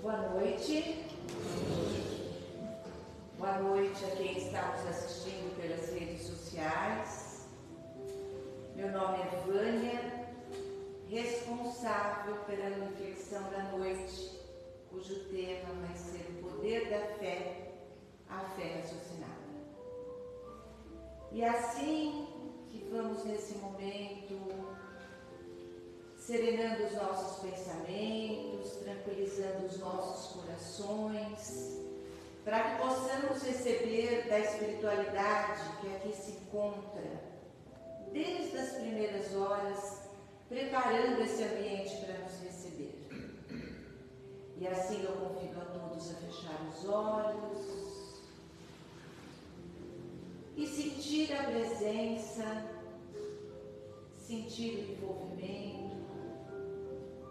Boa noite. Boa noite a quem está nos assistindo pelas redes sociais. Meu nome é Vânia, responsável pela reflexão da noite, cujo tema vai ser o poder da fé, a fé raciocinada. E assim que vamos nesse momento serenando os nossos pensamentos, tranquilizando os nossos corações, para que possamos receber da espiritualidade que aqui se encontra, desde as primeiras horas, preparando esse ambiente para nos receber. E assim eu convido a todos a fechar os olhos e sentir a presença, sentir o envolvimento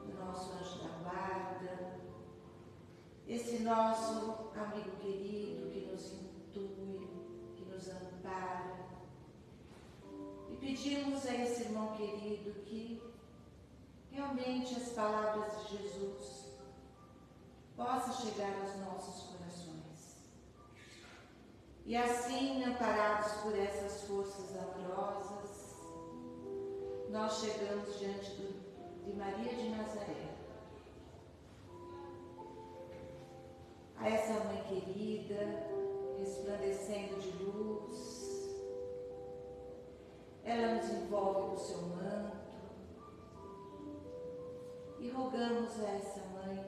do nosso anjo da guarda, esse nosso amigo querido que nos intui, que nos ampara. E pedimos a esse irmão querido que realmente as palavras de Jesus possam chegar aos nossos corações. E assim, amparados por essas forças amorosas, nós chegamos diante de Maria de Nazaré. A essa mãe querida, resplandecendo de luz, ela nos envolve com o seu manto e rogamos a essa mãe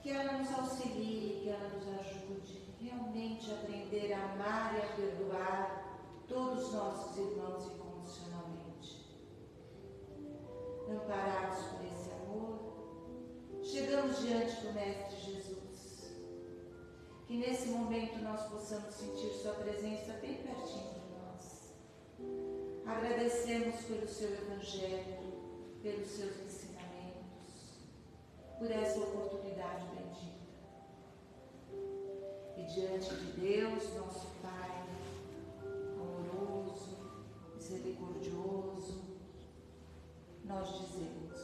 que ela nos auxilie, que ela nos ajude realmente a aprender a amar e a perdoar todos os nossos irmãos incondicionalmente. Amparados por esse amor, chegamos diante do Mestre Jesus, que nesse momento nós possamos sentir sua presença bem pertinho de nós. Agradecemos pelo seu Evangelho, pelos seus ensinamentos, por essa oportunidade bendita. E diante de Deus, nosso Pai, amoroso, misericordioso, nós dizemos: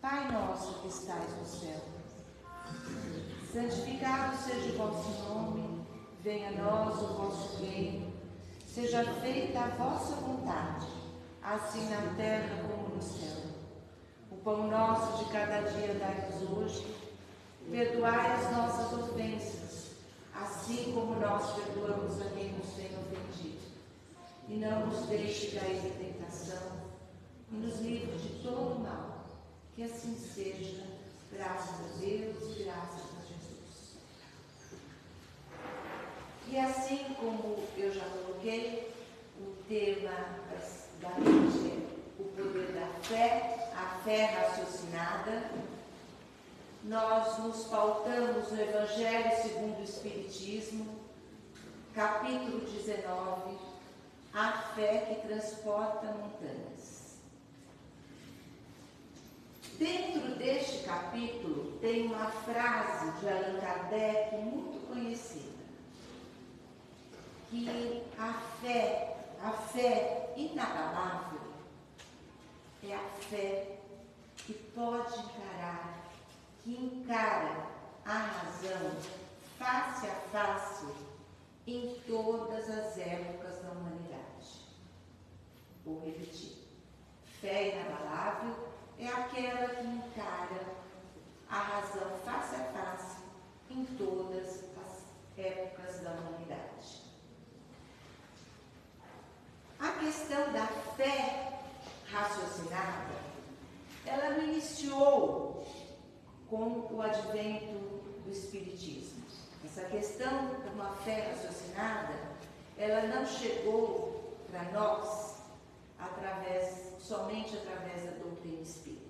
Pai nosso que estais no céu, santificado seja o vosso nome, venha a nós o vosso reino, seja feita a vossa vontade, assim na terra como no céu. O pão nosso de cada dia dai-nos hoje, perdoai as nossas ofensas, assim como nós perdoamos a quem nos tem ofendido. E não nos deixe cair em tentação, e nos livre de todo o mal. Que assim seja, graças a Deus e graças a Jesus. E assim como eu já coloquei, o tema da noite é o poder da fé, a fé raciocinada. Nós nos pautamos no Evangelho segundo o Espiritismo, capítulo 19, a fé que transporta montanhas. Dentro deste capítulo tem uma frase de Allan Kardec muito conhecida, que a fé inabalável é a fé que pode encarar, que encara a razão face a face em todas as épocas da humanidade. Vou repetir. Fé inabalável é aquela que encara a razão face a face em todas as épocas da humanidade. A questão da fé raciocinada, ela não iniciou com o advento do Espiritismo. Essa questão de uma fé raciocinada, ela não chegou para nós somente através da doutrina espírita.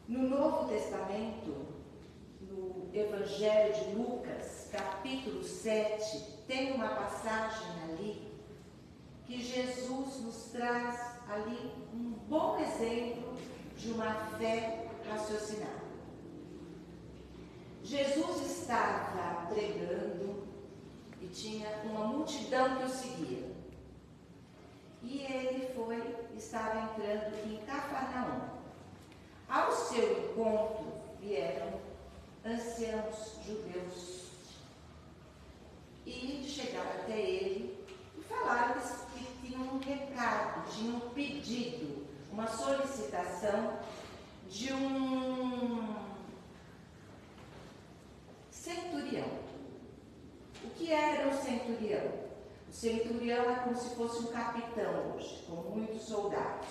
No Novo Testamento, no Evangelho de Lucas, capítulo 7, tem uma passagem ali que Jesus nos traz ali um bom exemplo de uma fé raciocinada. Jesus estava pregando e tinha uma multidão que o seguia. E ele estava entrando em Cafarnaum. Ao seu encontro vieram anciãos judeus e chegaram até ele e falaram que tinham um recado, tinham um pedido, uma solicitação de um centurião. O que era o centurião? O centurião é como se fosse um capitão hoje, com muitos soldados.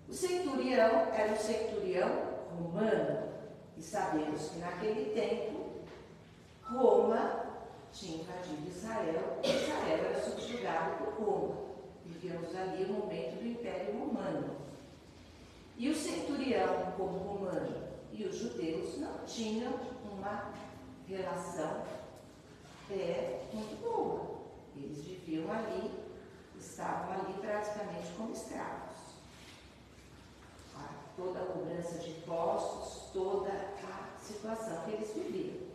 O centurião era um centurião romano, e sabemos que naquele tempo Roma tinha invadido Israel, e Israel era subjugado por Roma. Vivíamos ali o momento do Império Romano. E o centurião, como romano, e os judeus não tinham uma relação muito boa. Eles viviam ali, estavam ali praticamente como escravos. Toda a cobrança de impostos, toda a situação que eles viviam.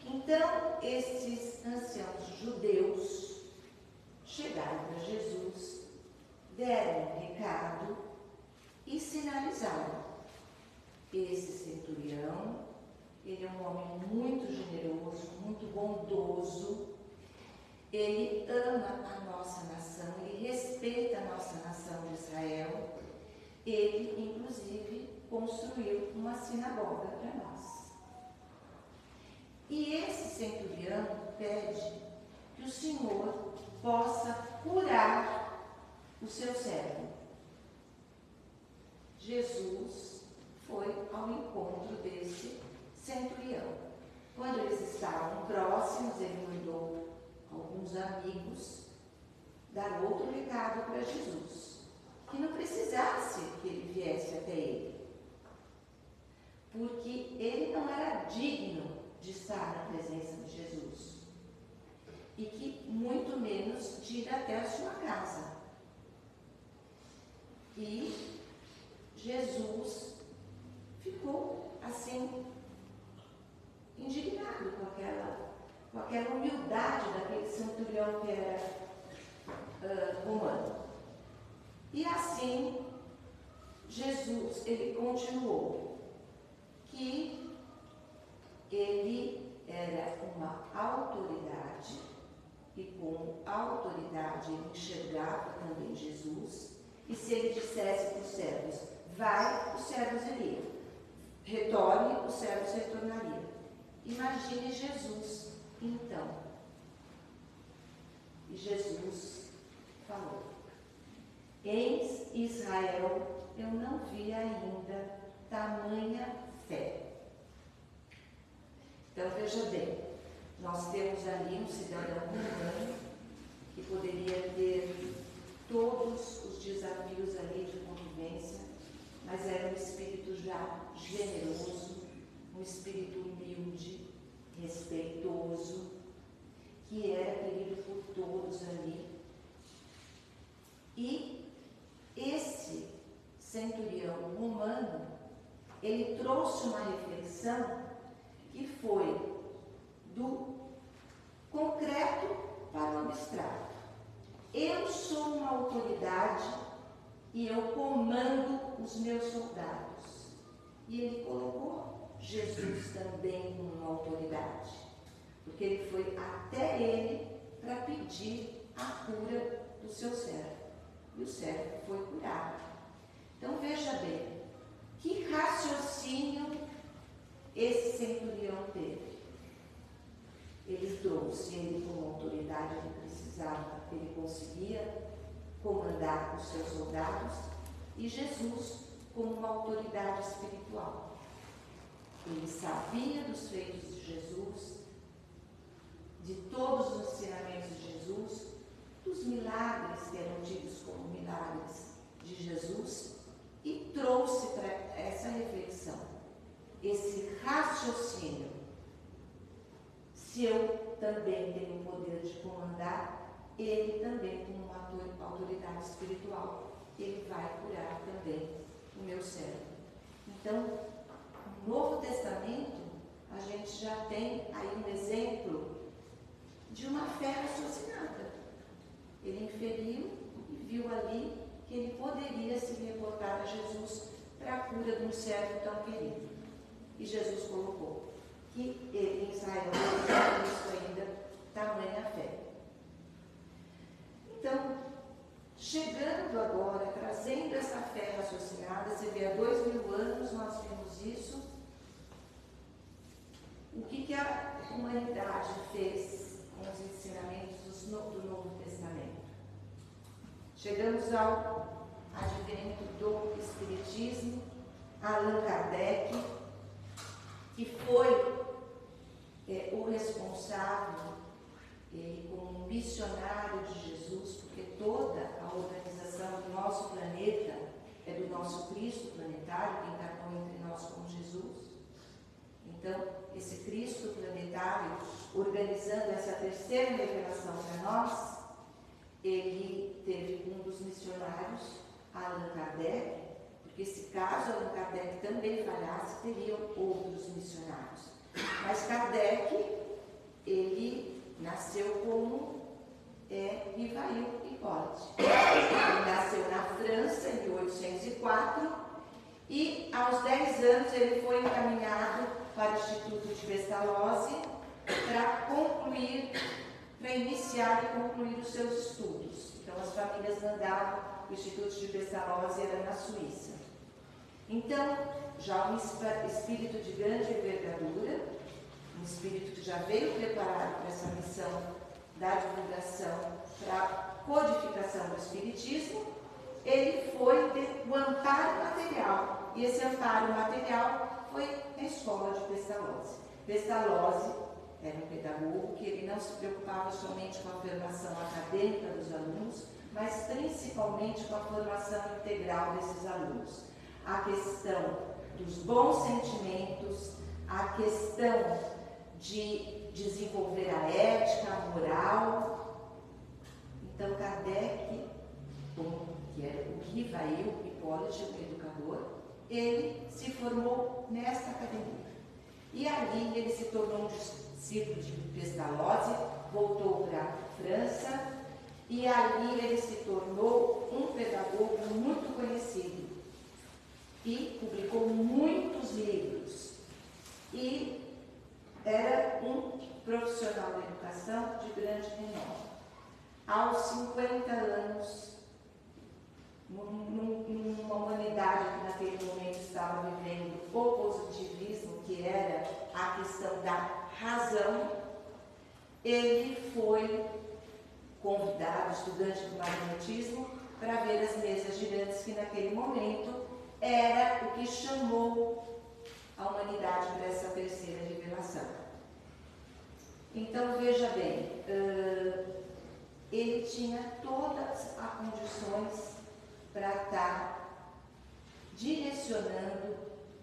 Então, esses anciãos judeus chegaram para Jesus, deram um recado e sinalizaram: esse centurião, ele é um homem muito generoso, muito bondoso, ele ama a nossa nação, ele respeita a nossa nação de Israel, ele, inclusive, construiu uma sinagoga para nós. E esse centurião pede que o Senhor possa curar o seu servo. Jesus foi ao encontro desse centurião. Quando eles estavam próximos, ele mandou alguns amigos dar outro recado para Jesus, que não precisasse que ele viesse até ele, porque ele não era digno de estar na presença de Jesus, e que muito menos de ir até a sua casa. E Jesus ficou assim, indignado com aquela humildade daquele centurião que era romano. E assim, Jesus, ele continuou que ele era uma autoridade, e com autoridade ele enxergava também Jesus, e se ele dissesse para os servos, vai, os servos iriam, retorne, os servos retornariam. Imagine Jesus, então. E Jesus falou: em Israel eu não vi ainda tamanha fé. Então veja bem, nós temos ali um cidadão romano que poderia ter todos os desafios ali de convivência, mas era um espírito já generoso, um espírito humilde, respeitoso, que era querido por todos ali. E esse centurião romano, ele trouxe uma reflexão que foi do concreto para o abstrato. Eu sou uma autoridade e eu comando os meus soldados. E ele colocou Jesus também como uma autoridade, porque ele foi até ele para pedir a cura do seu servo. E o servo foi curado. Então veja bem, que raciocínio esse centurião teve. Ele trouxe ele como autoridade, ele precisava, ele conseguia comandar os seus soldados, e Jesus como uma autoridade espiritual. Ele sabia dos feitos de Jesus, de todos os ensinamentos de Jesus, dos milagres que eram tidos como milagres de Jesus, e trouxe para essa reflexão, esse raciocínio. Se eu também tenho o poder de comandar, ele também, como uma autoridade espiritual, ele vai curar também o meu servo. Então, no Novo Testamento, a gente já tem aí um exemplo de uma fé raciocinada. Ele inferiu e viu ali que ele poderia se reportar a Jesus para cura de um servo tão querido. E Jesus colocou que ele, em Israel, não tinha visto ainda tamanha fé. Então, chegando agora, trazendo essa fé raciocinada, você vê há 2000 anos nós vimos isso. O que a humanidade fez com os ensinamentos do Novo Testamento? Chegamos ao advento do Espiritismo, Allan Kardec, que foi o responsável, como missionário de Jesus, porque toda a organização do nosso planeta é do nosso Cristo planetário, que encarnou entre nós como Jesus. Então, esse Cristo planetário, organizando essa terceira revelação para nós, ele teve um dos missionários, Allan Kardec, porque se caso Allan Kardec também falhasse, teriam outros missionários. Mas Kardec, ele nasceu como Rivail Hippolyte. Ele nasceu na França em 1804 e aos 10 anos ele foi encaminhado para o Instituto de Pestalozzi para iniciar e concluir os seus estudos. Então as famílias mandavam, o Instituto de Pestalozzi era na Suíça. Então, já um espírito de grande envergadura, um espírito que já veio preparado para essa missão da divulgação, para a codificação do Espiritismo, ele foi o amparo material. E esse amparo material foi a escola de Pestalozzi. Pestalozzi era um pedagogo que ele não se preocupava somente com a formação acadêmica dos alunos, mas principalmente com a formação integral desses alunos. A questão dos bons sentimentos, a questão de desenvolver a ética, a moral. Então, Kardec, que era o Rivail Hippolyte, o educador, ele se formou nesta academia. E ali ele se tornou um discípulo de Pestalozzi, voltou para a França, e ali ele se tornou um pedagogo muito conhecido e publicou muitos livros. E era um profissional da educação de grande renome. Aos 50 anos, numa humanidade que naquele momento estava vivendo o positivismo, que era a questão da razão, ele foi convidado, estudante do magnetismo, para ver as mesas girantes, que naquele momento era o que chamou a humanidade para essa terceira revelação. Então, veja bem, ele tinha todas as condições para estar direcionando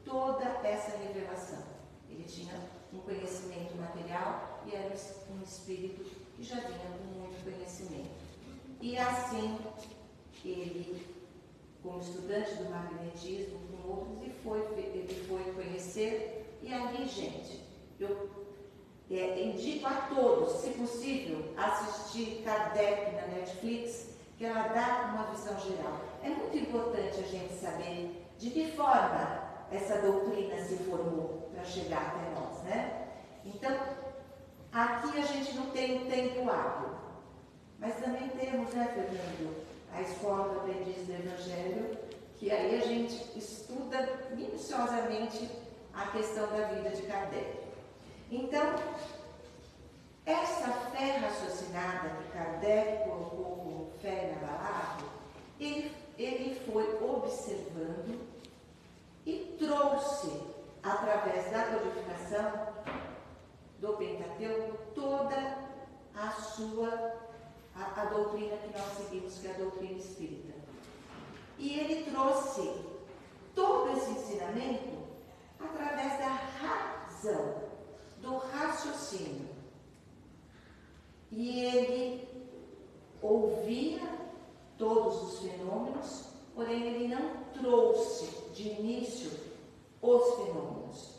toda essa revelação. Ele tinha um conhecimento material e era um espírito que já vinha com muito conhecimento. E assim, ele, como estudante do magnetismo, com outros, ele foi conhecer. E ali, gente, eu indico a todos, se possível, assistir Kardec na Netflix, que ela dá uma visão geral. É muito importante a gente saber de que forma essa doutrina se formou para chegar até nós, né? Então, aqui a gente não tem um tempo hábil, mas também temos, né, Fernando, a Escola do Aprendiz do Evangelho, que aí a gente estuda minuciosamente a questão da vida de Kardec. Então, essa fé raciocinada que Kardec colocou como fé inabalável, ele foi observando e trouxe, através da codificação do Pentateuco, toda a doutrina que nós seguimos, que é a doutrina espírita. E ele trouxe todo esse ensinamento através da razão, do raciocínio. E ele ouvia todos os fenômenos, porém ele não trouxe de início os fenômenos.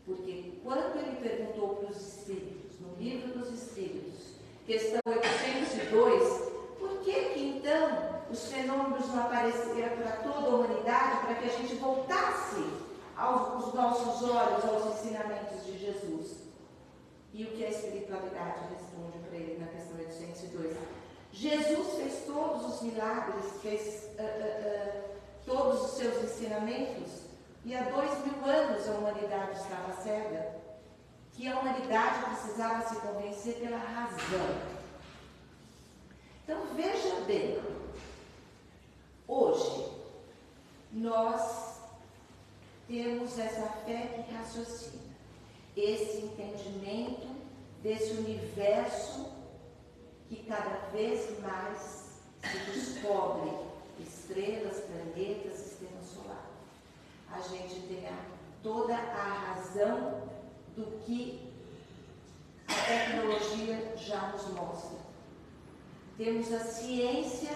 Porque quando ele perguntou para os espíritos, no Livro dos Espíritos, questão 802, por que então os fenômenos não apareceram para toda a humanidade, para que a gente voltasse os nossos olhos aos ensinamentos de Jesus. E o que a espiritualidade responde para ele na questão 802? Jesus fez todos os milagres, fez todos os seus ensinamentos, e há 2000 anos a humanidade estava cega, que a humanidade precisava se convencer pela razão. Então veja bem, hoje nós temos essa fé que raciocina, esse entendimento desse universo que cada vez mais se descobre estrelas, planetas, sistema solar. A gente tem toda a razão do que a tecnologia já nos mostra. Temos a ciência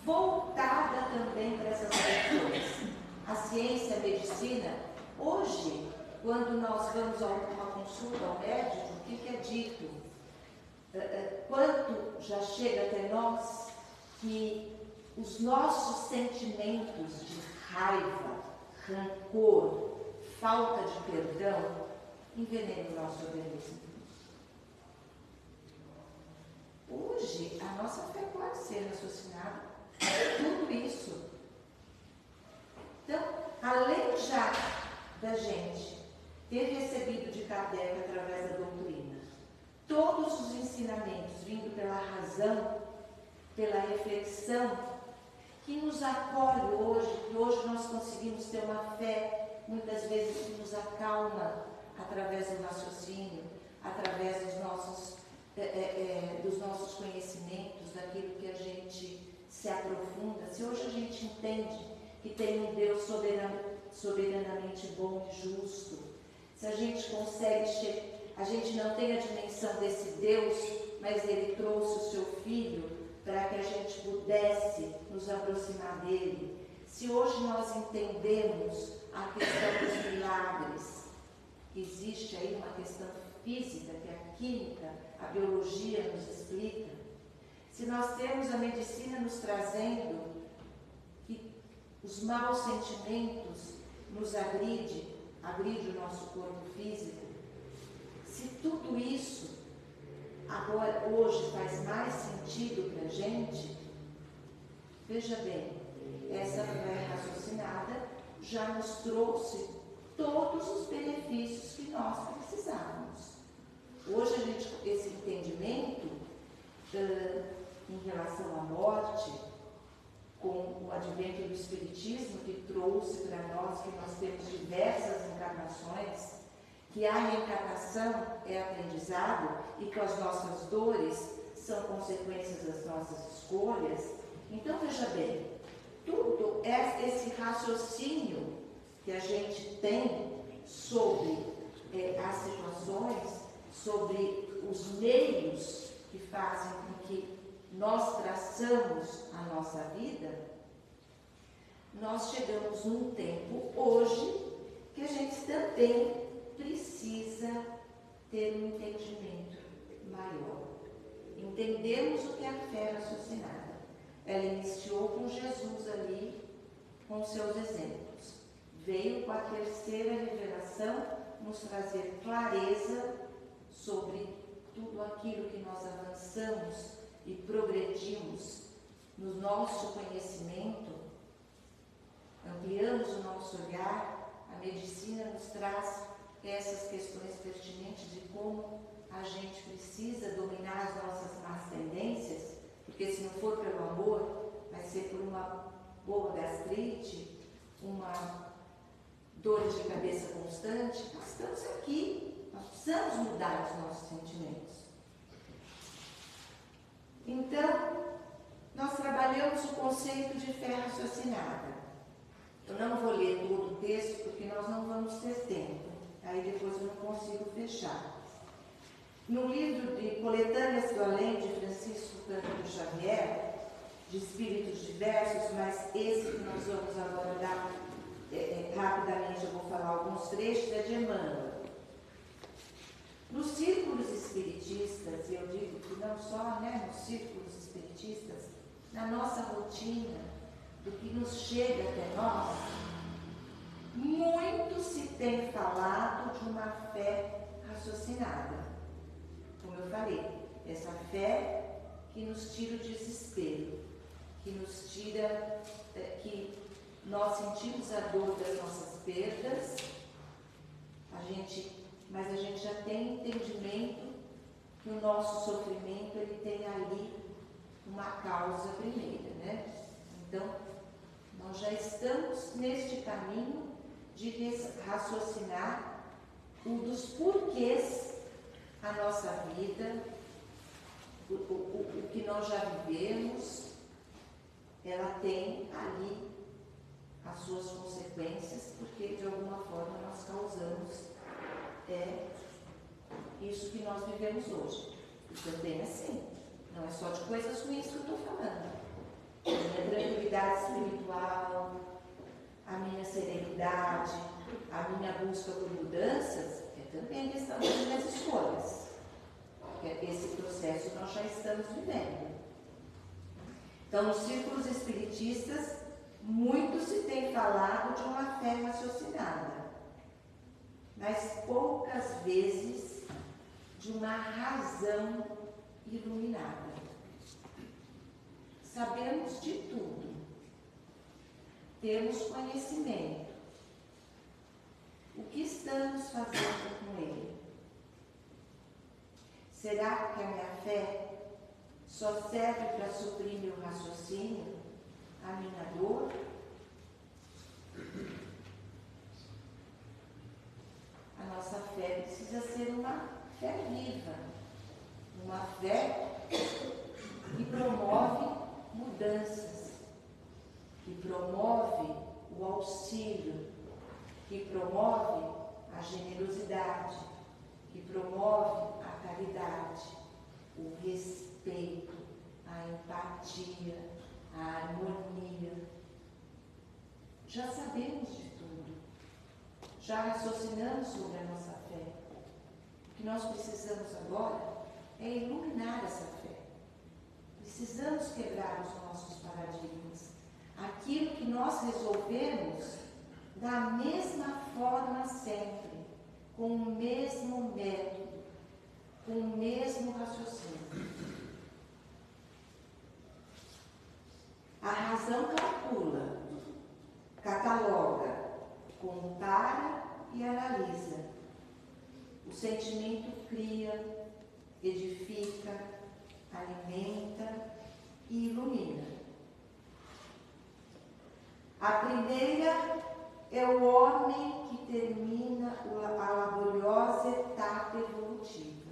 voltada também para essas questões. A ciência, a medicina, hoje, quando nós vamos a uma consulta ao médico, o que é dito? Quanto já chega até nós que os nossos sentimentos de raiva, rancor, falta de perdão envenenam o nosso organismo. Hoje, a nossa fé pode ser raciocinada tudo isso. Então, além já da gente ter recebido de Kardec através da doutrina todos os ensinamentos vindo pela razão, pela reflexão, que nos acolhe hoje, que hoje nós conseguimos ter uma fé, muitas vezes que nos acalma através do raciocínio, através dos nossos conhecimentos, daquilo que a gente se aprofunda. Se hoje a gente entende que tem um Deus soberanamente bom e justo, se a gente consegue a gente não tem a dimensão desse Deus, mas Ele trouxe o seu Filho para que a gente pudesse nos aproximar dele. Se hoje nós entendemos a questão dos milagres, existe aí uma questão física, que a química, a biologia nos explica. Se nós temos a medicina nos trazendo que os maus sentimentos nos agride o nosso corpo físico, se tudo isso agora, hoje, faz mais sentido para a gente, veja bem, essa fé raciocinada já nos trouxe todos os benefícios que nós precisávamos. Hoje, esse entendimento em relação à morte, com o advento do Espiritismo, que trouxe para nós que nós temos diversas encarnações, que a reencarnação é aprendizado e que as nossas dores são consequências das nossas escolhas. Então, veja bem, tudo esse raciocínio que a gente tem sobre as situações, sobre os meios que fazem com que nós traçamos a nossa vida, nós chegamos num tempo hoje que a gente também precisa ter um entendimento maior. Entendemos o que é a fé raciocinada. Ela iniciou com Jesus ali, com seus exemplos. Veio com a terceira revelação nos trazer clareza sobre tudo aquilo que nós avançamos e progredimos no nosso conhecimento, ampliamos o nosso olhar. A medicina nos traz essas questões pertinentes de como a gente precisa dominar as nossas más tendências, porque se não for pelo amor, vai ser por uma boa gastrite, uma dor de cabeça constante. Nós estamos aqui, nós precisamos mudar os nossos sentimentos. Então, nós trabalhamos o conceito de fé raciocinada. Eu não vou ler todo o texto, porque nós não vamos ter tempo. Aí depois eu não consigo fechar. No livro de Coletâneas do Além, de Francisco Cândido Xavier, de espíritos diversos, mas esse que nós vamos agora dar, rapidamente eu vou falar alguns trechos, é de Emmanuel. Nos círculos espiritistas, e eu digo que não só nos círculos espiritistas, na nossa rotina, do que nos chega até nós, muito se tem falado de uma fé raciocinada. Como eu falei, essa fé que nos tira o desespero, que nos tira, que nós sentimos a dor das nossas perdas, mas a gente já tem entendimento que o nosso sofrimento ele tem ali uma causa primeira, né? Então, nós já estamos neste caminho de raciocinar dos porquês a nossa vida, o que nós já vivemos, ela tem ali as suas consequências, porque de alguma forma nós causamos isso que nós vivemos hoje. E também assim, não é só de coisas ruins que eu estou falando. A minha tranquilidade espiritual, a minha serenidade, a minha busca por mudanças, é também questão das minhas escolhas. Esse processo nós já estamos vivendo. Então, nos círculos espiritistas, muito se tem falado de uma fé raciocinada, mas poucas vezes de uma razão iluminada. Sabemos de tudo, temos conhecimento. O que estamos fazendo com ele? Será que a minha fé só serve para suprir meu raciocínio, a minha dor? A nossa fé precisa ser uma fé viva, uma fé que promove mudanças, que promove o auxílio, que promove a generosidade, que promove a caridade, o respeito, a empatia, a harmonia. Já sabemos de tudo, já raciocinamos sobre a nossa fé. O que nós precisamos agora é iluminar essa fé. Precisamos quebrar os nossos paradigmas. Aquilo que nós resolvemos da mesma forma sempre, com o mesmo método, com o mesmo raciocínio. A razão calcula, cataloga, compara e analisa. O sentimento cria, edifica, alimenta e ilumina. A primeira é o homem que termina a laboriosa etapa evolutiva.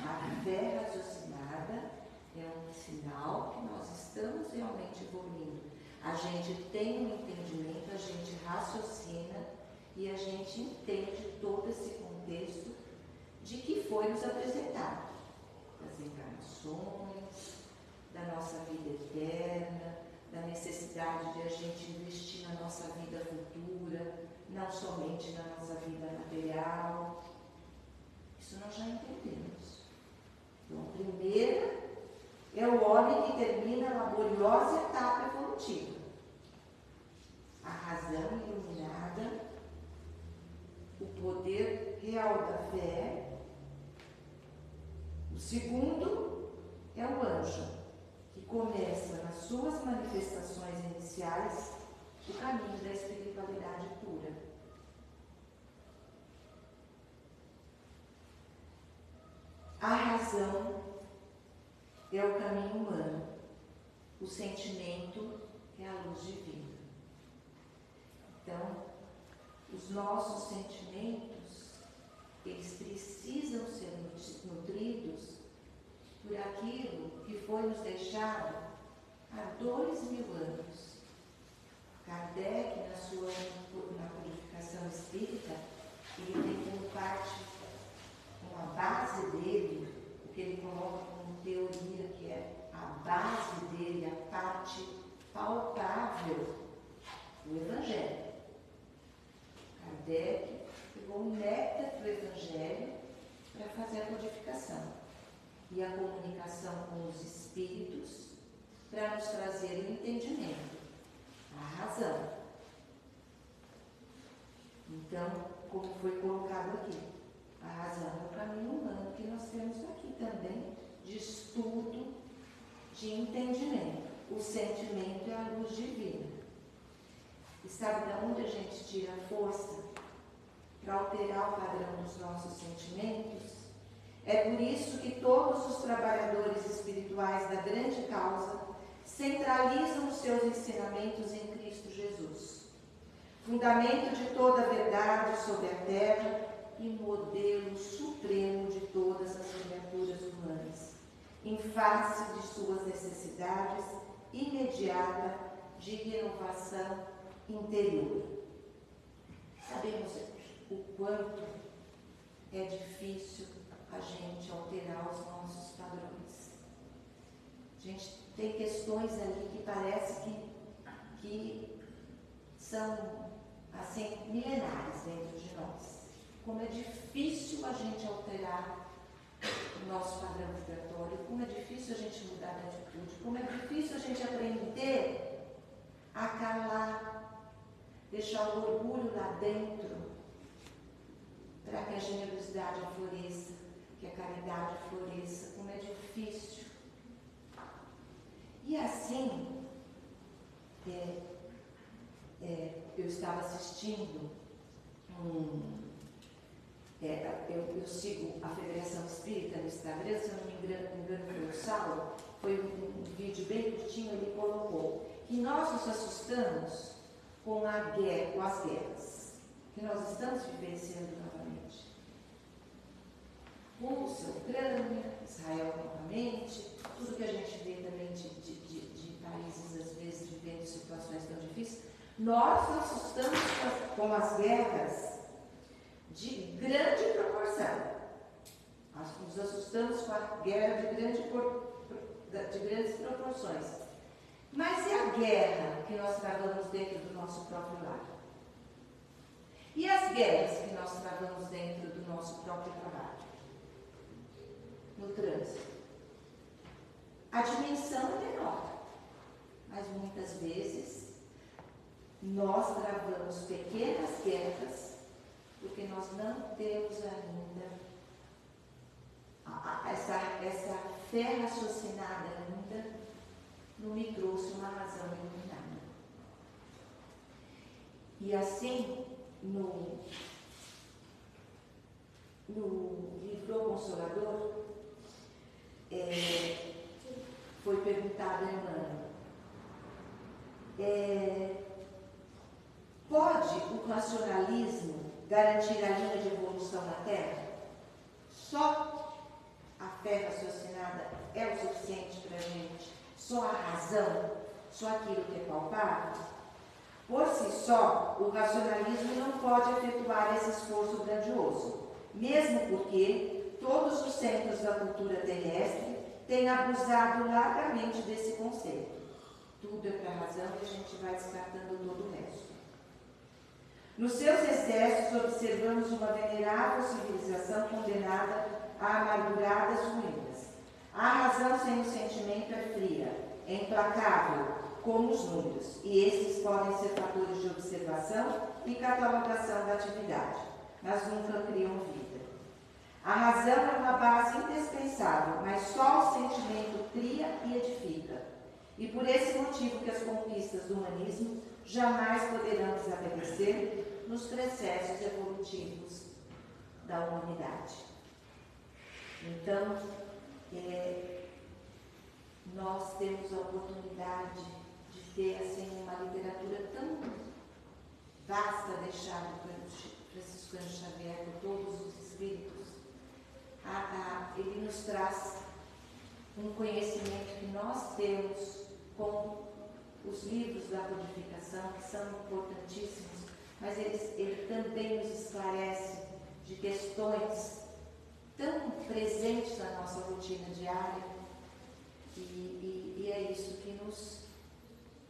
A fé raciocinada é um sinal que nós estamos realmente evoluindo. A gente tem um entendimento, a gente raciocina e a gente entende todo esse contexto de que foi nos apresentado. Das encarnações, da nossa vida eterna, da necessidade de a gente investir na nossa vida futura, não somente na nossa vida material. Isso nós já entendemos. Então, a primeira é o homem que termina a laboriosa etapa evolutiva. A razão iluminada, o poder real da fé. O segundo é o anjo, que começa nas suas manifestações iniciais o caminho da espiritualidade pura. A razão é o caminho humano, o sentimento é a luz divina. Então, os nossos sentimentos, eles precisam ser nutridos por aquilo que foi nos deixado há 2000 anos. Kardec, na codificação espírita, ele tem como parte, como a base dele, o que ele coloca como teoria, que é a base dele, a parte palpável do Evangelho. Kardec pegou o néctar do Evangelho para fazer a codificação e a comunicação com os espíritos para nos trazer o entendimento, a razão. Então, como foi colocado aqui, a razão é o caminho humano que nós temos aqui também, de estudo, de entendimento. O sentimento é a luz divina. E sabe de onde a gente tira a força para alterar o padrão dos nossos sentimentos? É por isso que todos os trabalhadores espirituais da grande causa centralizam os seus ensinamentos em Cristo Jesus, fundamento de toda a verdade sobre a terra e modelo supremo de todas as criaturas humanas, em face de suas necessidades imediata de renovação interior. Sabemos o quanto é difícil a gente alterar os nossos padrões. A gente tem questões ali que parece que são assim milenares dentro de nós. Como é difícil a gente alterar o nosso padrão vibratório, como é difícil a gente mudar de atitude, como é difícil a gente aprender a calar, deixar o orgulho lá dentro, para que a generosidade floresça, que a caridade floresça, como é difícil. E assim, eu estava assistindo eu sigo a Federação Espírita no Instagram, se eu não me engano foi o Saulo, foi um vídeo bem curtinho, ele colocou que nós nos assustamos com as guerras, que nós estamos vivenciando novamente. Rússia, Ucrânia, Israel novamente, tudo que a gente vê também de países, às vezes, vivendo situações tão difíceis. Nós nos assustamos com as guerras de grande proporção. Nós nos assustamos com a guerra de grandes proporções. Mas e a guerra que nós travamos dentro do nosso próprio lar? E as guerras que nós travamos dentro do nosso próprio trabalho? No trânsito. A dimensão é menor, mas muitas vezes nós travamos pequenas guerras porque nós não temos ainda essa fé raciocinada ainda não me trouxe uma razão iluminada. E assim, no livro O Consolador, foi perguntado a Emmanuel, pode o racionalismo garantir a linha de evolução na Terra? Só a fé raciocinada é o suficiente para a gente? Só a razão? Só aquilo que é palpável? Por si só, o racionalismo não pode efetuar esse esforço grandioso, mesmo porque todos os centros da cultura terrestre têm abusado largamente desse conceito. Tudo é para a razão e a gente vai descartando todo o resto. Nos seus excessos, observamos uma venerável civilização condenada a amarguradas ruínas. A razão sem o sentimento é fria, é implacável, como os números, e esses podem ser fatores de observação e catalogação da atividade, mas nunca criam vida. A razão é uma base indispensável, mas só o sentimento cria e edifica. E por esse motivo que as conquistas do humanismo jamais poderão desaparecer nos processos evolutivos da humanidade. Então, nós temos a oportunidade de ter assim, uma literatura tão vasta deixada pelo Franciscano Xavier, por todos os espíritos. Ele nos traz um conhecimento que nós temos com os livros da codificação, que são importantíssimos, mas ele também nos esclarece de questões tão presentes na nossa rotina diária, e é isso que nos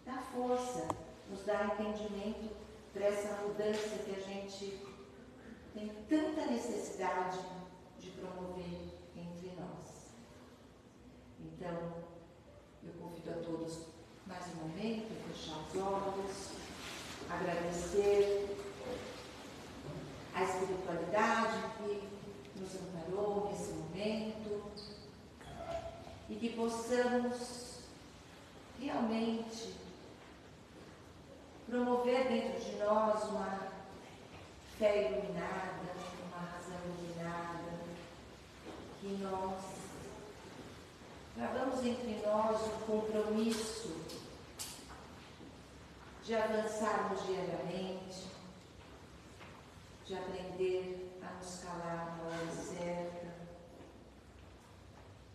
dá força, nos dá entendimento para essa mudança que a gente tem tanta necessidade de promover entre nós. Então, eu convido a todos mais um momento a fechar os olhos, agradecer fé iluminada, uma razão iluminada, que nós travamos entre nós um compromisso de avançarmos diariamente, de aprender a nos calar na hora certa,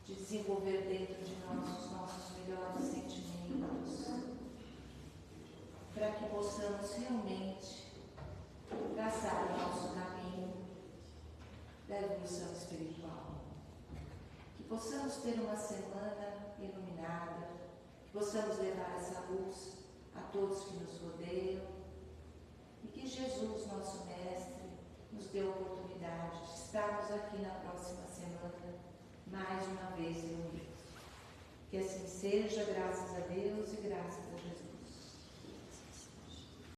de desenvolver dentro de nós os nossos melhores sentimentos, para que possamos realmente traçar o nosso caminho da evolução espiritual. Que possamos ter uma semana iluminada, que possamos levar essa luz a todos que nos rodeiam e que Jesus, nosso Mestre, nos dê a oportunidade de estarmos aqui na próxima semana mais uma vez reunidos. Que assim seja, graças a Deus e graças a Jesus.